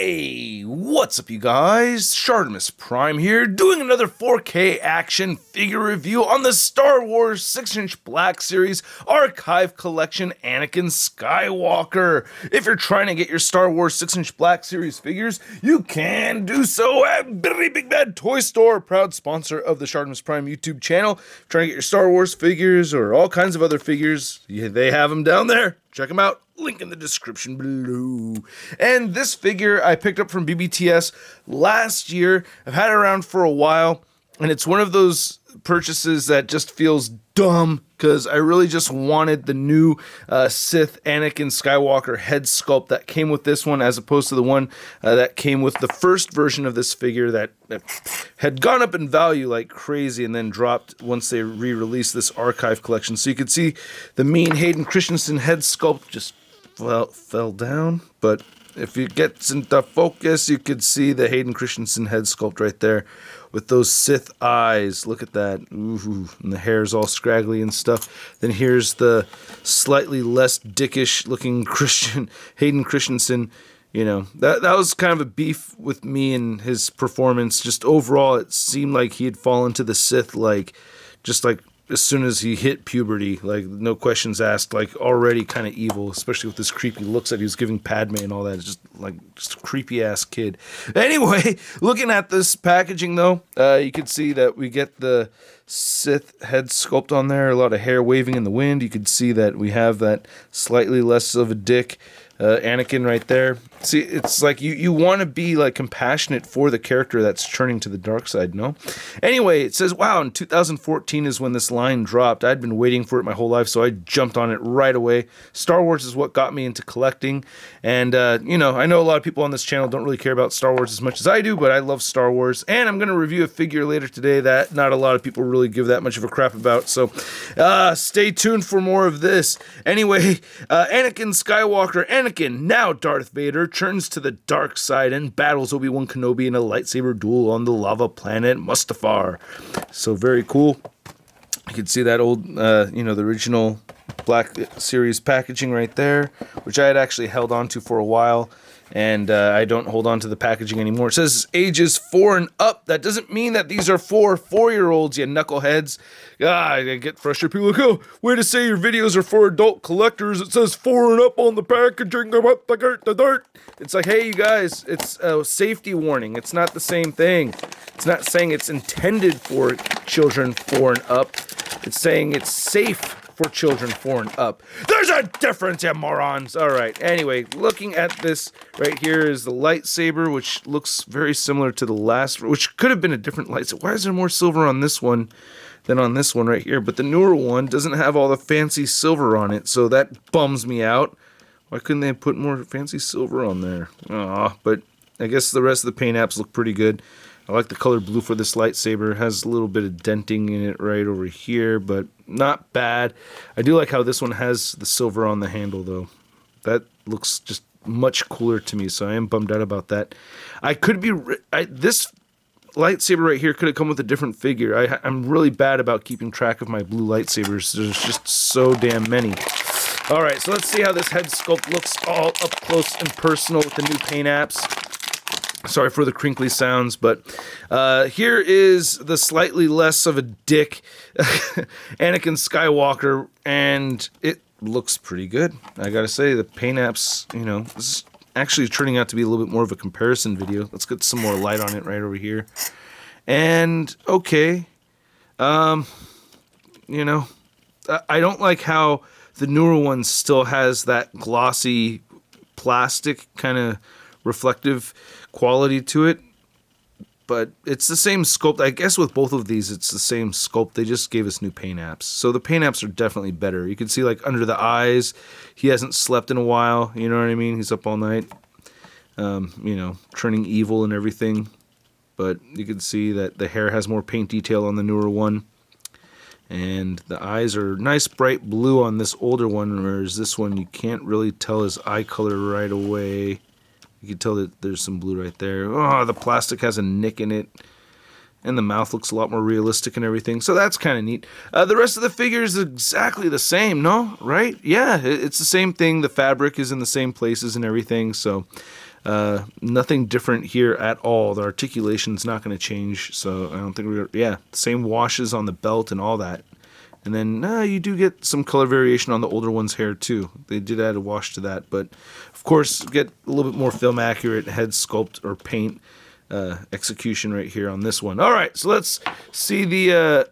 Hey, what's up you guys? ShartimusPrime here, doing another 4K action figure review on the Star Wars 6-inch Black Series Archive Collection Anakin Skywalker. If you're trying to get your Star Wars 6-inch Black Series figures, you can do so at Billy Big Bad Toy Store, proud sponsor of the ShartimusPrime YouTube channel. Trying to get your Star Wars figures or all kinds of other figures, they have them down there. Check them out. Link in the description below. And this figure I picked up from BBTS last year. I've had it around for a while, and it's one of those purchases that just feels dumb because I really just wanted the new Sith Anakin Skywalker head sculpt that came with this one, as opposed to the one that came with the first version of this figure that had gone up in value like crazy and then dropped once they re-released this archive collection. So you could see the mean Hayden Christensen head sculpt just fell down, but if it gets into focus, you could see the Hayden Christensen head sculpt right there with those Sith eyes. Look at that. Ooh, and the hair's all scraggly and stuff. Then here's the slightly less dickish looking Hayden Christensen. You know, that was kind of a beef with me and his performance. Just overall, it seemed like he had fallen to the Sith, just like as soon as he hit puberty, like no questions asked, like already kind of evil, especially with this creepy looks that he was giving Padme and all that. It's just a creepy ass kid. Anyway, looking at this packaging though, you can see that we get the Sith head sculpt on there, a lot of hair waving in the wind. You can see that we have that slightly less of a dick Anakin right there. See, it's like you want to be like compassionate for the character that's turning to the dark side, no? Anyway, it says, wow, in 2014 is when this line dropped. I'd been waiting for it my whole life, so I jumped on it right away. Star Wars is what got me into collecting, and I know a lot of people on this channel don't really care about Star Wars as much as I do, but I love Star Wars, and I'm going to review a figure later today that not a lot of people really give that much of a crap about, so stay tuned for more of this. Anyway, Anakin Skywalker, Anakin, now Darth Vader, turns to the dark side and battles Obi-Wan Kenobi in a lightsaber duel on the lava planet Mustafar. So very cool. You can see that old, the original Black Series packaging right there, which I had actually held on to for a while. And I don't hold on to the packaging anymore. It says ages 4 and up. That doesn't mean that these are 4-year-olds, you knuckleheads. I get frustrated. People are like, oh, way to say your videos are for adult collectors. It says 4 and up on the packaging. The dirt. It's like, hey, you guys, it's a safety warning. It's not the same thing. It's not saying it's intended for children 4 and up. It's saying it's safe for children 4 and up. There's a difference, you morons! Alright, anyway, looking at this right here is the lightsaber, which looks very similar to the last, which could have been a different lightsaber. Why is there more silver on this one than on this one right here? But the newer one doesn't have all the fancy silver on it, so that bums me out. Why couldn't they put more fancy silver on there? But I guess the rest of the paint apps look pretty good. I like the color blue for this lightsaber. It has a little bit of denting in it right over here, but not bad. I do like how this one has the silver on the handle, though. That looks just much cooler to me, so I am bummed out about that. This lightsaber right here could have come with a different figure. I'm really bad about keeping track of my blue lightsabers. There's just so damn many. All right, so let's see how this head sculpt looks all up close and personal with the new paint apps. Sorry for the crinkly sounds, but here is the slightly less of a dick Anakin Skywalker, and it looks pretty good. I gotta say, the paint apps, this is actually turning out to be a little bit more of a comparison video. Let's get some more light on it right over here. And, okay, I don't like how the newer one still has that glossy plastic kind of reflective quality to it, but it's the same sculpt. I guess with both of these it's the same sculpt. They just gave us new paint apps, so the paint apps are definitely better. You can see like under the eyes, he hasn't slept in a while, you know what I mean? He's up all night, turning evil and everything. But you can see that the hair has more paint detail on the newer one, and the eyes are nice bright blue on this older one, whereas this one you can't really tell his eye color right away. You can tell that there's some blue right there. Oh, the plastic has a nick in it. And the mouth looks a lot more realistic and everything. So that's kind of neat. The rest of the figure is exactly the same, no? Right? Yeah, it's the same thing. The fabric is in the same places and everything. So Nothing different here at all. The articulation's not going to change, so I don't think we're... Yeah, same washes on the belt and all that. And then you do get some color variation on the older one's hair too. They did add a wash to that, but of course get a little bit more film accurate head sculpt or paint execution right here on this one. All right, so let's see the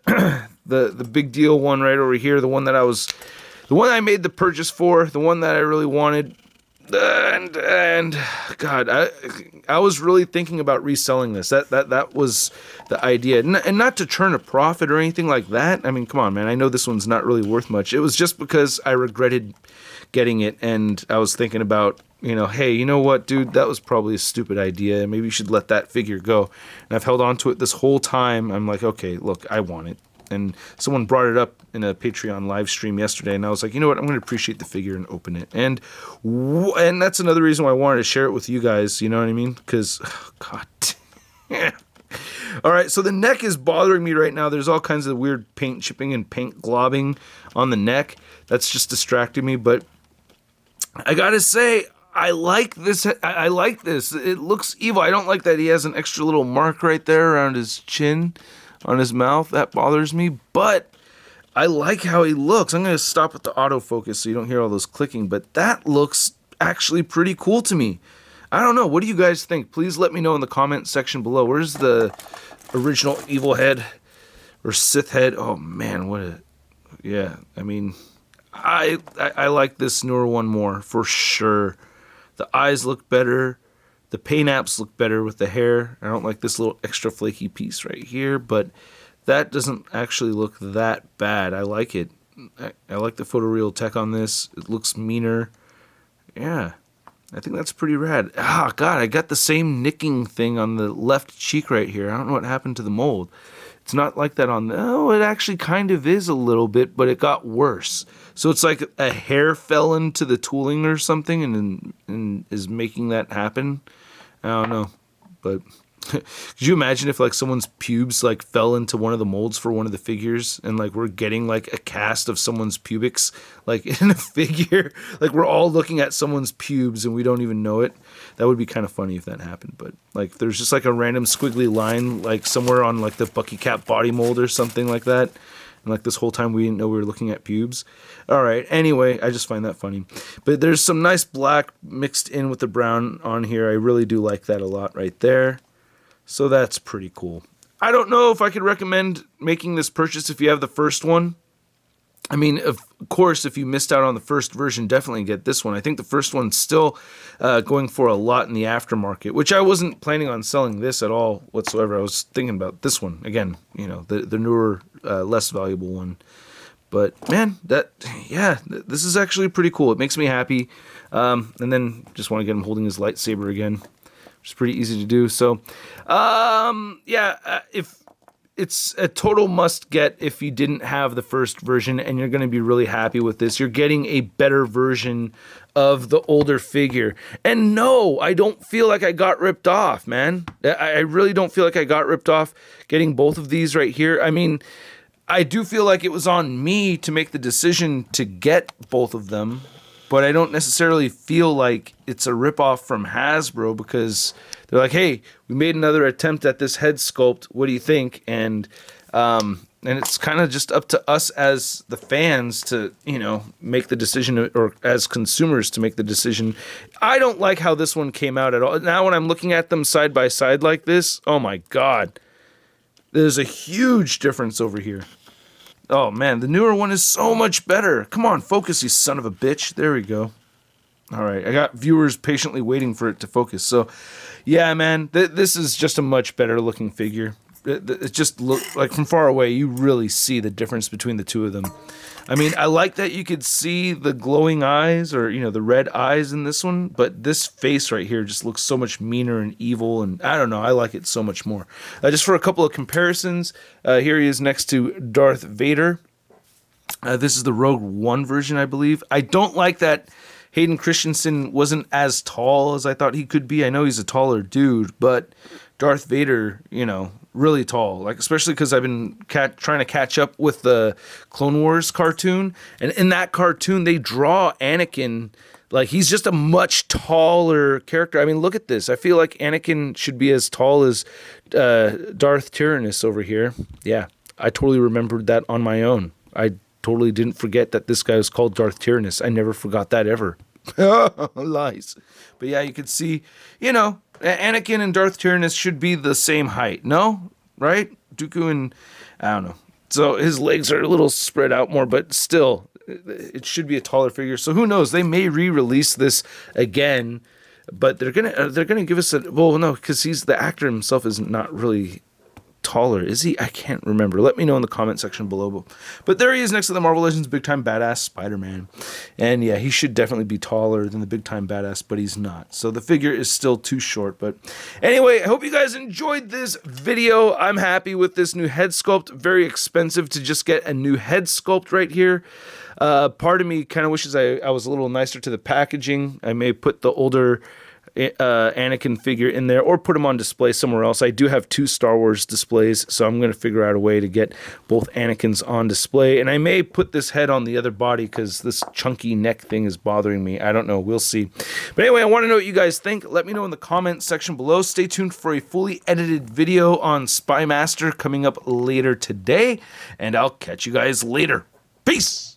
the big deal one right over here. The one I made the purchase for, the one that I really wanted. And God, I was really thinking about reselling this. That was the idea, and not to turn a profit or anything like that. I mean, come on, man. I know this one's not really worth much. It was just because I regretted getting it, and I was thinking about, hey, you know what, dude? That was probably a stupid idea. Maybe you should let that figure go. And I've held on to it this whole time. I'm like, okay, look, I want it. And someone brought it up in a Patreon live stream yesterday, and I was like, you know what, I'm going to appreciate the figure and open it. And that's another reason why I wanted to share it with you guys, you know what I mean? Because, God. All right, so the neck is bothering me right now. There's all kinds of weird paint chipping and paint globbing on the neck. That's just distracting me, but I got to say, I like this. I like this. It looks evil. I don't like that he has an extra little mark right there around his chin. On his mouth, that bothers me, but I like how he looks. I'm going to stop with the autofocus so you don't hear all those clicking, but that looks actually pretty cool to me. I don't know. What do you guys think? Please let me know in the comment section below. Where's the original evil head or Sith head? Oh man, yeah. I mean, I like this newer one more for sure. The eyes look better. The paint apps look better with the hair. I don't like this little extra flaky piece right here, but that doesn't actually look that bad. I like it. I like the photoreal tech on this. It looks meaner. Yeah, I think that's pretty rad. Ah, God, I got the same nicking thing on the left cheek right here. I don't know what happened to the mold. It's not like that on the... Oh, it actually kind of is a little bit, but it got worse. So it's like a hair fell into the tooling or something and is making that happen. I don't know. But could you imagine if like someone's pubes like fell into one of the molds for one of the figures and like we're getting like a cast of someone's pubics like in a figure? Like we're all looking at someone's pubes and we don't even know it. That would be kind of funny if that happened. But like there's just like a random squiggly line like somewhere on like the Bucky Cap body mold or something like that. And like this whole time we didn't know we were looking at pubes. All right, anyway, I just find that funny. But there's some nice black mixed in with the brown on here. I really do like that a lot right there. So that's pretty cool. I don't know if I could recommend making this purchase if you have the first one. I mean, of course, if you missed out on the first version, definitely get this one. I think the first one's still going for a lot in the aftermarket, which I wasn't planning on selling this at all whatsoever. I was thinking about this one. Again, the newer, less valuable one. But, man, this is actually pretty cool. It makes me happy. And then just want to get him holding his lightsaber again, which is pretty easy to do. So, if... It's a total must get if you didn't have the first version, and you're going to be really happy with this. You're getting a better version of the older figure. And no, I don't feel like I got ripped off, man. I really don't feel like I got ripped off getting both of these right here. I mean, I do feel like it was on me to make the decision to get both of them, but I don't necessarily feel like it's a ripoff from Hasbro because they're like, hey, we made another attempt at this head sculpt. What do you think? And it's kind of just up to us as the fans to, make the decision, or as consumers to make the decision. I don't like how this one came out at all. Now when I'm looking at them side by side like this, oh my God, there's a huge difference over here. Oh man, the newer one is so much better. Come on, focus, you son of a bitch. There we go. All right, I got viewers patiently waiting for it to focus. So, yeah, man, this is just a much better looking figure. It just look like from far away, you really see the difference between the two of them. I mean, I like that you could see the glowing eyes, or the red eyes in this one, but this face right here just looks so much meaner and evil, and I don't know, I like it so much more. Just for a couple of comparisons, here he is next to Darth Vader. This is the Rogue One version, I believe. I don't like that Hayden Christensen wasn't as tall as I thought he could be. I know he's a taller dude, but Darth Vader, really tall. Like, especially because I've been trying to catch up with the Clone Wars cartoon. And in that cartoon, they draw Anakin Like, he's just a much taller character. I mean, look at this. I feel like Anakin should be as tall as Darth Tyrannus over here. Yeah, I totally remembered that on my own. I totally didn't forget that this guy was called Darth Tyrannus. I never forgot that ever. Lies. But yeah, you can see, you know, Anakin and Darth Tyrannus should be the same height. No? Right? Dooku and... I don't know. So his legs are a little spread out more, but still, it should be a taller figure. So who knows? They may re-release this again, but they're gonna give us a... Well, no, because the actor himself is not really... taller, is he? I can't remember. Let me know in the comment section below. But there he is next to the Marvel Legends Big Time Badass Spider-Man. And yeah, he should definitely be taller than the Big Time Badass, but he's not. So the figure is still too short. But anyway, I hope you guys enjoyed this video. I'm happy with this new head sculpt. Very expensive to just get a new head sculpt right here. Part of me kind of wishes I was a little nicer to the packaging. I may put the older Anakin figure in there or put him on display somewhere else. I do have 2 Star Wars displays, so I'm going to figure out a way to get both Anakins on display. And I may put this head on the other body because this chunky neck thing is bothering me. I don't know. We'll see. But anyway, I want to know what you guys think. Let me know in the comment section below. Stay tuned for a fully edited video on Spy Master coming up later today, and I'll catch you guys later. Peace!